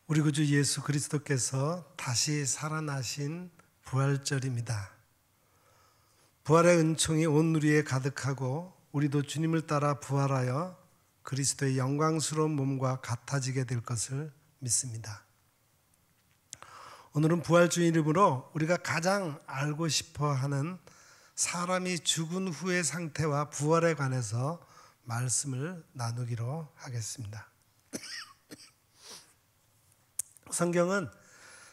우리 구주 예수 그리스도께서 다시 살아나신 부활절입니다. 부활의 은총이 온 우리에 가득하고 우리도 주님을 따라 부활하여 그리스도의 영광스러운 몸과 같아지게 될 것을 믿습니다. 오늘은 부활주일이므로 우리가 가장 알고 싶어하는 사람이 죽은 후의 상태와 부활에 관해서 말씀을 나누기로 하겠습니다. 성경은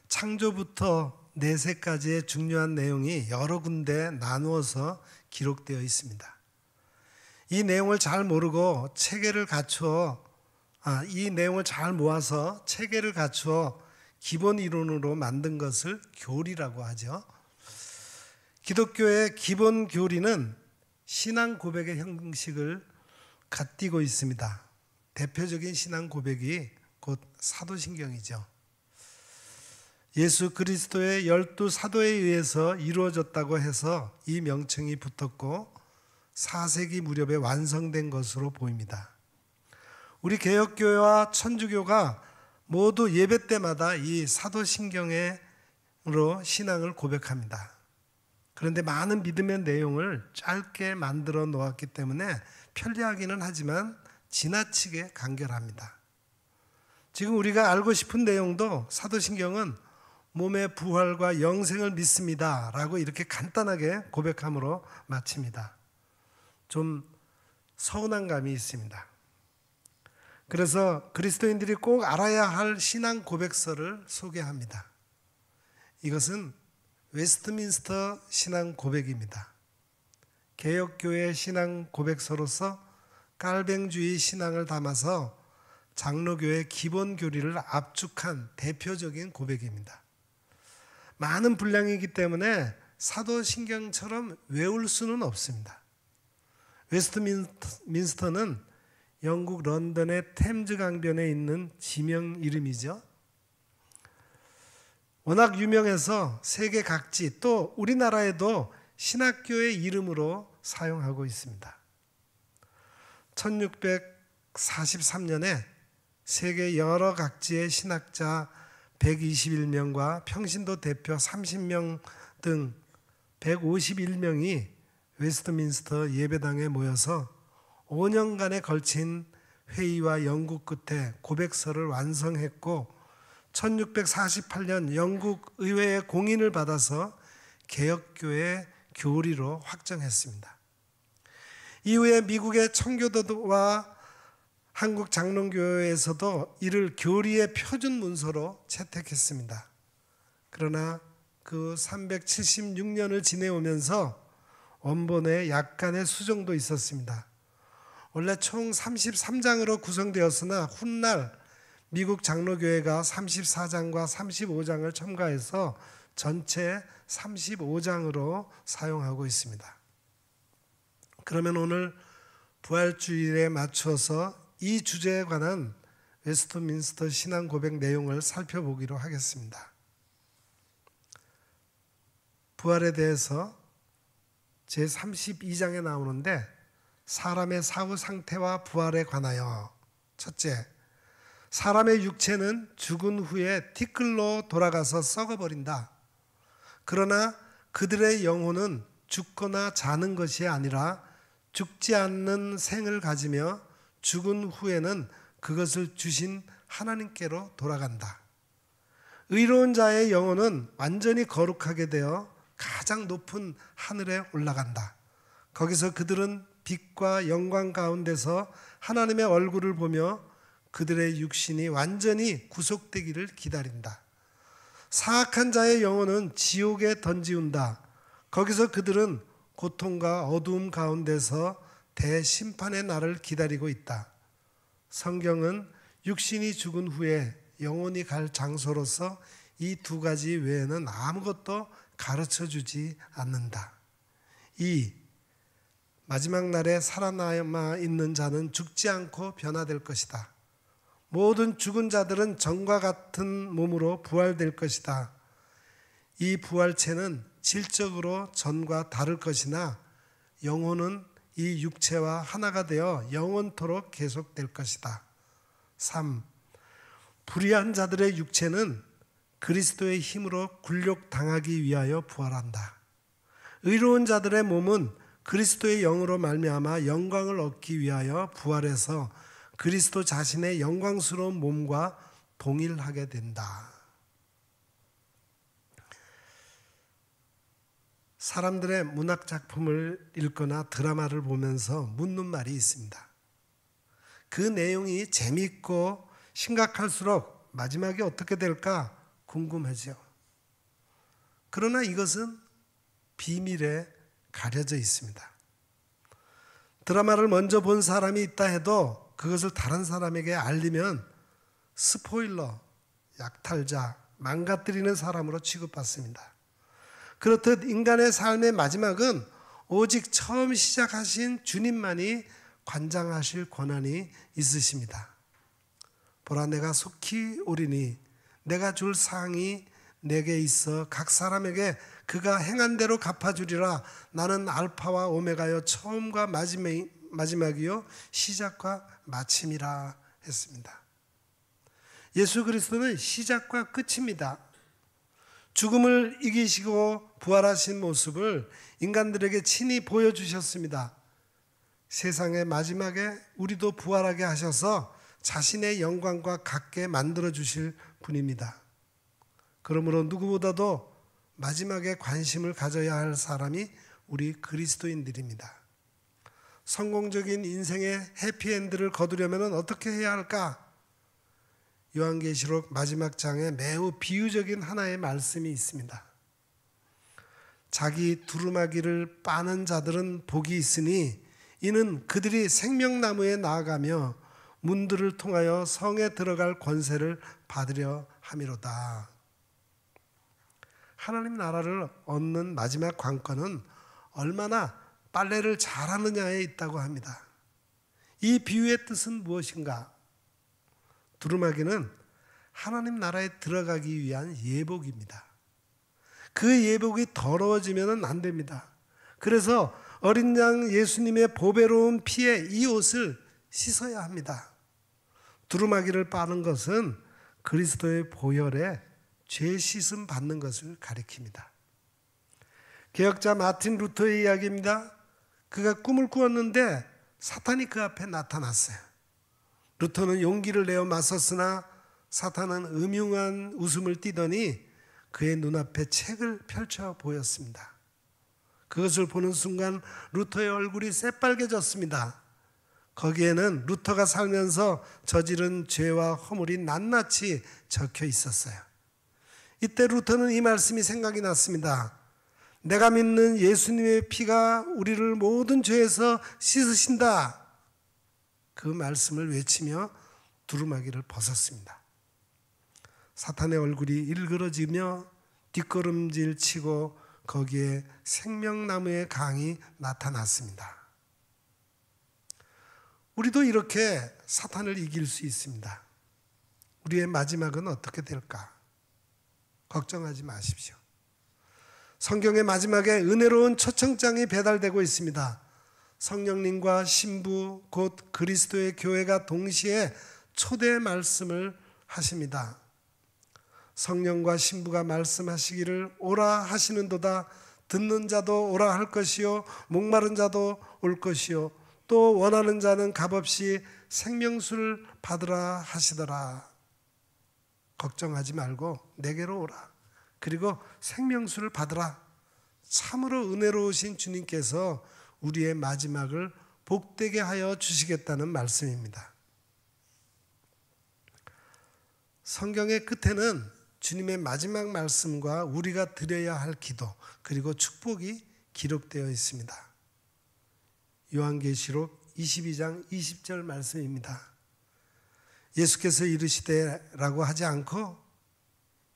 창조부터 내세까지의 중요한 내용이 여러 군데 나누어서 기록되어 있습니다. 이 내용을 잘 모르고 이 내용을 잘 모아서 체계를 갖추어 기본 이론으로 만든 것을 교리라고 하죠. 기독교의 기본 교리는 신앙 고백의 형식을 갖추고 있습니다. 대표적인 신앙 고백이 곧 사도신경이죠. 예수 그리스도의 12사도에 의해서 이루어졌다고 해서 이 명칭이 붙었고 4세기 무렵에 완성된 것으로 보입니다. 우리 개혁교회와 천주교가 모두 예배 때마다 이 사도신경으로 신앙을 고백합니다. 그런데 많은 믿음의 내용을 짧게 만들어 놓았기 때문에 편리하기는 하지만 지나치게 간결합니다. 지금 우리가 알고 싶은 내용도 사도신경은 몸의 부활과 영생을 믿습니다 라고 이렇게 간단하게 고백함으로 마칩니다. 좀 서운한 감이 있습니다. 그래서 그리스도인들이 꼭 알아야 할 신앙 고백서를 소개합니다. 이것은 웨스트민스터 신앙 고백입니다. 개혁교회 신앙 고백서로서 깔뱅주의 신앙을 담아서 장로교의 기본 교리를 압축한 대표적인 고백입니다. 많은 분량이기 때문에 사도신경처럼 외울 수는 없습니다. 웨스트민스터는 영국 런던의 템즈 강변에 있는 지명 이름이죠. 워낙 유명해서 세계 각지 또 우리나라에도 신학교의 이름으로 사용하고 있습니다. 1643년에 세계 여러 각지의 신학자 121명과 평신도 대표 30명 등 151명이 웨스트민스터 예배당에 모여서 5년간에 걸친 회의와 연구 끝에 고백서를 완성했고 1648년 영국 의회의 공인을 받아서 개혁교회 교리로 확정했습니다. 이후에 미국의 청교도와 한국 장로교회에서도 이를 교리의 표준 문서로 채택했습니다. 그러나 그 376년을 지내오면서 원본에 약간의 수정도 있었습니다. 원래 총 33장으로 구성되었으나 훗날 미국 장로교회가 34장과 35장을 첨가해서 전체 35장으로 사용하고 있습니다. 그러면 오늘 부활주일에 맞추어서 이 주제에 관한 웨스트민스터 신앙 고백 내용을 살펴보기로 하겠습니다. 부활에 대해서 제32장에 나오는데 사람의 사후 상태와 부활에 관하여 첫째, 사람의 육체는 죽은 후에 티끌로 돌아가서 썩어버린다. 그러나 그들의 영혼은 죽거나 자는 것이 아니라 죽지 않는 생을 가지며 죽은 후에는 그것을 주신 하나님께로 돌아간다. 의로운 자의 영혼은 완전히 거룩하게 되어 가장 높은 하늘에 올라간다. 거기서 그들은 빛과 영광 가운데서 하나님의 얼굴을 보며 그들의 육신이 완전히 구속되기를 기다린다. 사악한 자의 영혼은 지옥에 던지운다. 거기서 그들은 고통과 어두움 가운데서 대심판의 날을 기다리고 있다. 성경은 육신이 죽은 후에 영혼이 갈 장소로서 이 두 가지 외에는 아무것도 가르쳐주지 않는다. 2. 마지막 날에 살아남아 있는 자는 죽지 않고 변화될 것이다. 모든 죽은 자들은 전과 같은 몸으로 부활될 것이다. 이 부활체는 질적으로 전과 다를 것이나 영혼은 이 육체와 하나가 되어 영원토록 계속될 것이다. 3. 불의한 자들의 육체는 그리스도의 힘으로 굴욕당하기 위하여 부활한다. 의로운 자들의 몸은 그리스도의 영으로 말미암아 영광을 얻기 위하여 부활해서 그리스도 자신의 영광스러운 몸과 동일하게 된다. 사람들의 문학 작품을 읽거나 드라마를 보면서 묻는 말이 있습니다. 그 내용이 재미있고 심각할수록 마지막이 어떻게 될까 궁금하죠. 그러나 이것은 비밀에 가려져 있습니다. 드라마를 먼저 본 사람이 있다 해도 그것을 다른 사람에게 알리면 스포일러, 약탈자, 망가뜨리는 사람으로 취급받습니다. 그렇듯 인간의 삶의 마지막은 오직 처음 시작하신 주님만이 관장하실 권한이 있으십니다. 보라, 내가 속히 오리니 내가 줄 상이 내게 있어 각 사람에게 그가 행한 대로 갚아주리라. 나는 알파와 오메가여 처음과 마지막이요 시작과 마침이라 했습니다. 예수 그리스도는 시작과 끝입니다. 죽음을 이기시고 부활하신 모습을 인간들에게 친히 보여주셨습니다. 세상의 마지막에 우리도 부활하게 하셔서 자신의 영광과 같게 만들어주실 분입니다. 그러므로 누구보다도 마지막에 관심을 가져야 할 사람이 우리 그리스도인들입니다. 성공적인 인생의 해피엔드를 거두려면 어떻게 해야 할까? 요한계시록 마지막 장에 매우 비유적인 하나의 말씀이 있습니다. 자기 두루마기를 빠는 자들은 복이 있으니 이는 그들이 생명나무에 나아가며 문들을 통하여 성에 들어갈 권세를 받으려 함이로다. 하나님 나라를 얻는 마지막 관건은 얼마나 빨래를 잘하느냐에 있다고 합니다. 이 비유의 뜻은 무엇인가? 두루마기는 하나님 나라에 들어가기 위한 예복입니다. 그 예복이 더러워지면 안 됩니다. 그래서 어린 양 예수님의 보배로운 피에 이 옷을 씻어야 합니다. 두루마기를 빠는 것은 그리스도의 보혈에 죄 씻음 받는 것을 가리킵니다. 개혁자 마틴 루터의 이야기입니다. 그가 꿈을 꾸었는데 사탄이 그 앞에 나타났어요. 루터는 용기를 내어 맞섰으나 사탄은 음흉한 웃음을 띠더니 그의 눈앞에 책을 펼쳐 보였습니다. 그것을 보는 순간 루터의 얼굴이 새빨개졌습니다. 거기에는 루터가 살면서 저지른 죄와 허물이 낱낱이 적혀 있었어요. 이때 루터는 이 말씀이 생각이 났습니다. 내가 믿는 예수님의 피가 우리를 모든 죄에서 씻으신다. 그 말씀을 외치며 두루마기를 벗었습니다. 사탄의 얼굴이 일그러지며 뒷걸음질 치고 거기에 생명나무의 강이 나타났습니다. 우리도 이렇게 사탄을 이길 수 있습니다. 우리의 마지막은 어떻게 될까? 걱정하지 마십시오. 성경의 마지막에 은혜로운 초청장이 배달되고 있습니다. 성령님과 신부 곧 그리스도의 교회가 동시에 초대 말씀을 하십니다. 성령과 신부가 말씀하시기를 오라 하시는도다. 듣는 자도 오라 할 것이요 목마른 자도 올 것이요 또 원하는 자는 값없이 생명수를 받으라 하시더라. 걱정하지 말고 내게로 오라. 그리고 생명수를 받으라. 참으로 은혜로우신 주님께서 우리의 마지막을 복되게 하여 주시겠다는 말씀입니다. 성경의 끝에는 주님의 마지막 말씀과 우리가 드려야 할 기도 그리고 축복이 기록되어 있습니다. 요한계시록 22장 20절 말씀입니다. 예수께서 이르시되라고 하지 않고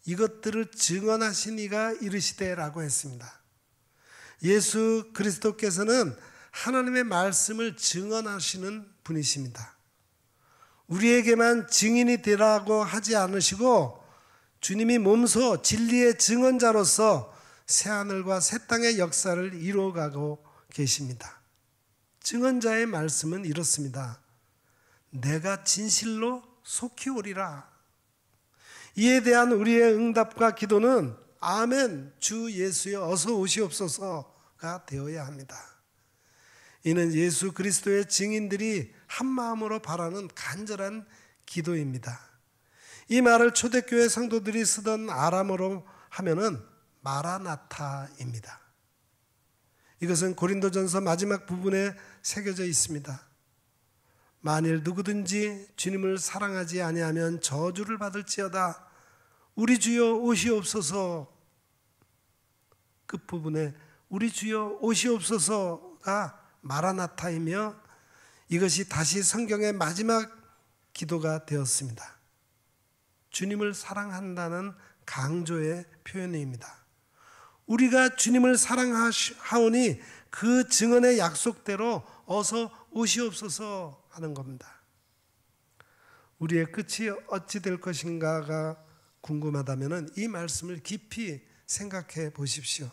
이것들을 증언하신 이가 이르시되라고 했습니다. 예수 그리스도께서는 하나님의 말씀을 증언하시는 분이십니다. 우리에게만 증인이 되라고 하지 않으시고 주님이 몸소 진리의 증언자로서 새하늘과 새 땅의 역사를 이루어가고 계십니다. 증언자의 말씀은 이렇습니다. 내가 진실로 속히 오리라. 이에 대한 우리의 응답과 기도는 아멘, 주 예수여 어서 오시옵소서가 되어야 합니다. 이는 예수 그리스도의 증인들이 한 마음으로 바라는 간절한 기도입니다. 이 말을 초대교회 성도들이 쓰던 아람어로 하면은 마라나타입니다. 이것은 고린도전서 마지막 부분에 새겨져 있습니다. 만일 누구든지 주님을 사랑하지 아니하면 저주를 받을지어다. 우리 주여 오시옵소서. 끝부분에 우리 주여 오시옵소서가 마라나타이며 이것이 다시 성경의 마지막 기도가 되었습니다. 주님을 사랑한다는 강조의 표현입니다. 우리가 주님을 사랑하오니 그 증언의 약속대로 어서 오시옵소서 하는 겁니다. 우리의 끝이 어찌 될 것인가가 궁금하다면 이 말씀을 깊이 생각해 보십시오.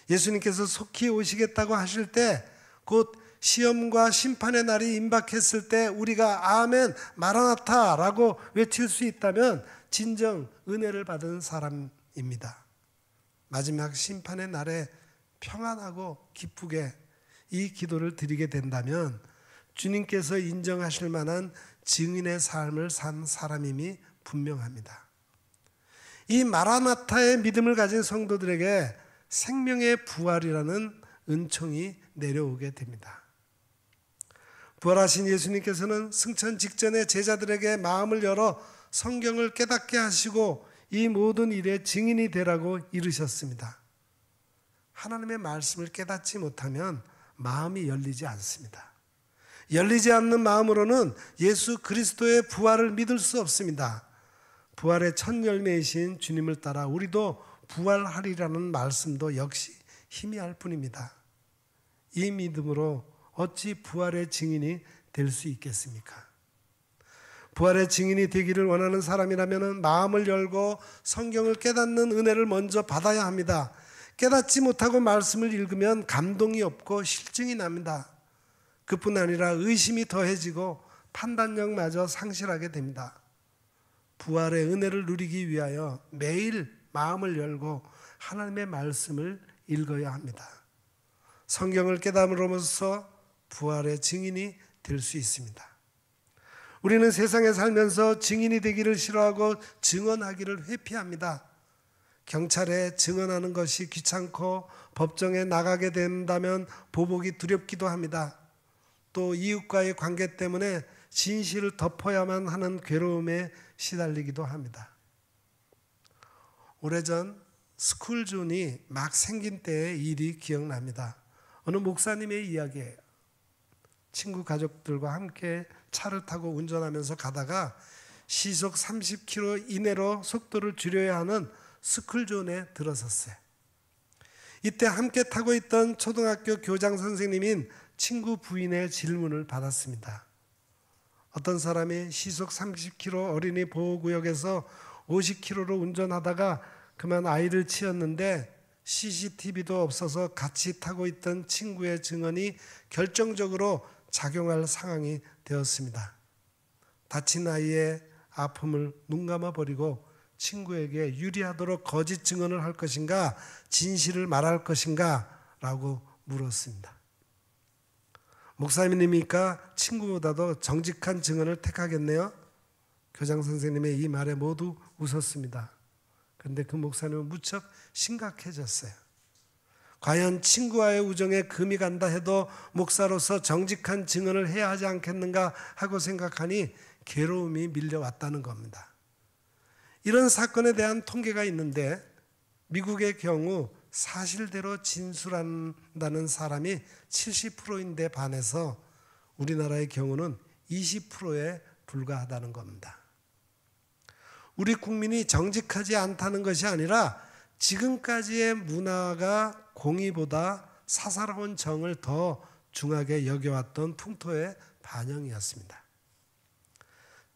예수님께서 속히 오시겠다고 하실 때 곧 시험과 심판의 날이 임박했을 때 우리가 아멘 마라나타라고 외칠 수 있다면 진정 은혜를 받은 사람입니다. 마지막 심판의 날에 평안하고 기쁘게 이 기도를 드리게 된다면 주님께서 인정하실 만한 증인의 삶을 산 사람임이 분명합니다. 이 마라나타의 믿음을 가진 성도들에게 생명의 부활이라는 은총이 내려오게 됩니다. 부활하신 예수님께서는 승천 직전에 제자들에게 마음을 열어 성경을 깨닫게 하시고 이 모든 일의 증인이 되라고 이르셨습니다. 하나님의 말씀을 깨닫지 못하면 마음이 열리지 않습니다. 열리지 않는 마음으로는 예수 그리스도의 부활을 믿을 수 없습니다. 부활의 첫 열매이신 주님을 따라 우리도 부활하리라는 말씀도 역시 희미할 뿐입니다. 이 믿음으로 어찌 부활의 증인이 될 수 있겠습니까? 부활의 증인이 되기를 원하는 사람이라면 마음을 열고 성경을 깨닫는 은혜를 먼저 받아야 합니다. 깨닫지 못하고 말씀을 읽으면 감동이 없고 실증이 납니다. 그뿐 아니라 의심이 더해지고 판단력마저 상실하게 됩니다. 부활의 은혜를 누리기 위하여 매일 마음을 열고 하나님의 말씀을 읽어야 합니다. 성경을 깨달음으로써 부활의 증인이 될 수 있습니다. 우리는 세상에 살면서 증인이 되기를 싫어하고 증언하기를 회피합니다. 경찰에 증언하는 것이 귀찮고 법정에 나가게 된다면 보복이 두렵기도 합니다. 또 이웃과의 관계 때문에 진실을 덮어야만 하는 괴로움에 시달리기도 합니다. 오래전 스쿨존이 막 생긴 때의 일이 기억납니다. 어느 목사님의 이야기예요. 친구 가족들과 함께 차를 타고 운전하면서 가다가 시속 30km 이내로 속도를 줄여야 하는 스쿨존에 들어섰어요. 이때 함께 타고 있던 초등학교 교장 선생님인 친구 부인의 질문을 받았습니다. 어떤 사람이 시속 30km 어린이 보호구역에서 50km로 운전하다가 그만 아이를 치었는데 CCTV도 없어서 같이 타고 있던 친구의 증언이 결정적으로 작용할 상황이 되었습니다. 다친 아이의 아픔을 눈감아 버리고 친구에게 유리하도록 거짓 증언을 할 것인가 진실을 말할 것인가 라고 물었습니다. 목사님이니까 친구보다도 정직한 증언을 택하겠네요. 교장 선생님의 이 말에 모두 웃었습니다. 그런데 그 목사님은 무척 심각해졌어요. 과연 친구와의 우정에 금이 간다 해도 목사로서 정직한 증언을 해야 하지 않겠는가 하고 생각하니 괴로움이 밀려왔다는 겁니다. 이런 사건에 대한 통계가 있는데 미국의 경우 사실대로 진술한다는 사람이 70%인데 반해서 우리나라의 경우는 20%에 불과하다는 겁니다. 우리 국민이 정직하지 않다는 것이 아니라 지금까지의 문화가 공의보다 사사로운 정을 더 중하게 여겨왔던 풍토의 반영이었습니다.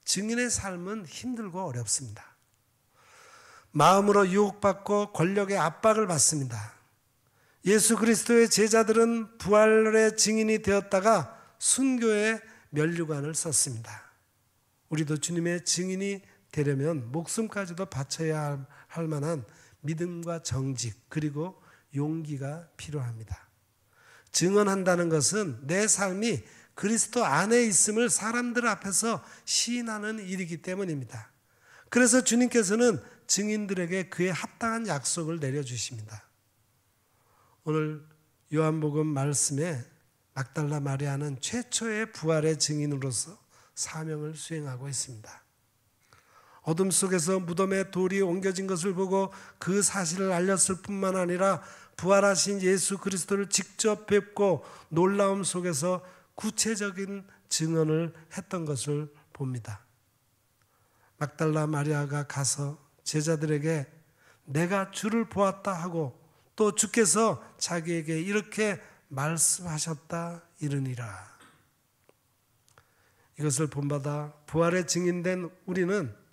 증인의 삶은 힘들고 어렵습니다. 마음으로 유혹받고 권력의 압박을 받습니다. 예수 그리스도의 제자들은 부활의 증인이 되었다가 순교의 면류관을 썼습니다. 우리도 주님의 증인이 되려면 목숨까지도 바쳐야 할 만한 믿음과 정직 그리고 용기가 필요합니다. 증언한다는 것은 내 삶이 그리스도 안에 있음을 사람들 앞에서 시인하는 일이기 때문입니다. 그래서 주님께서는 증인들에게 그에 합당한 약속을 내려주십니다. 오늘 요한복음 말씀에 막달라 마리아는 최초의 부활의 증인으로서 사명을 수행하고 있습니다. 어둠 속에서 무덤에 돌이 옮겨진 것을 보고 그 사실을 알렸을 뿐만 아니라 부활하신 예수 그리스도를 직접 뵙고 놀라움 속에서 구체적인 증언을 했던 것을 봅니다. 막달라 마리아가 가서 제자들에게 내가 주를 보았다 하고 또 주께서 자기에게 이렇게 말씀하셨다 이르니라. 이것을 본받아 부활의 증인된 우리는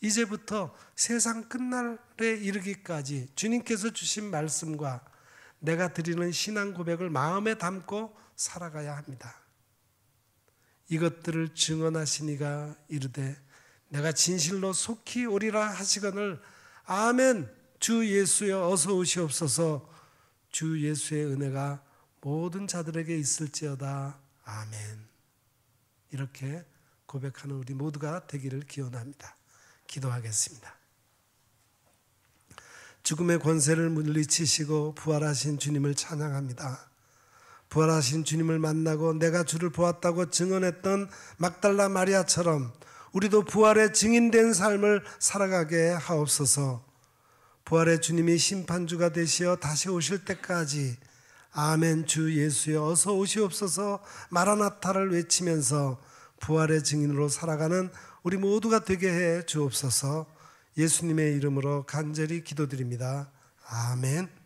이제부터 세상 끝날에 이르기까지 주님께서 주신 말씀과 내가 드리는 신앙 고백을 마음에 담고 살아가야 합니다. 이것들을 증언하시니가 이르되 내가 진실로 속히 오리라 하시거늘 아멘. 주 예수여 어서 오시옵소서. 주 예수의 은혜가 모든 자들에게 있을지어다. 아멘. 이렇게 고백하는 우리 모두가 되기를 기원합니다. 기도하겠습니다. 죽음의 권세를 물리치시고 부활하신 주님을 찬양합니다. 부활하신 주님을 만나고 내가 주를 보았다고 증언했던 막달라 마리아처럼 우리도 부활의 증인된 삶을 살아가게 하옵소서. 부활의 주님이 심판주가 되시어 다시 오실 때까지 아멘 주 예수여 어서 오시옵소서 마라나타를 외치면서 부활의 증인으로 살아가는 우리 모두가 되게 해 주옵소서. 예수님의 이름으로 간절히 기도드립니다. 아멘.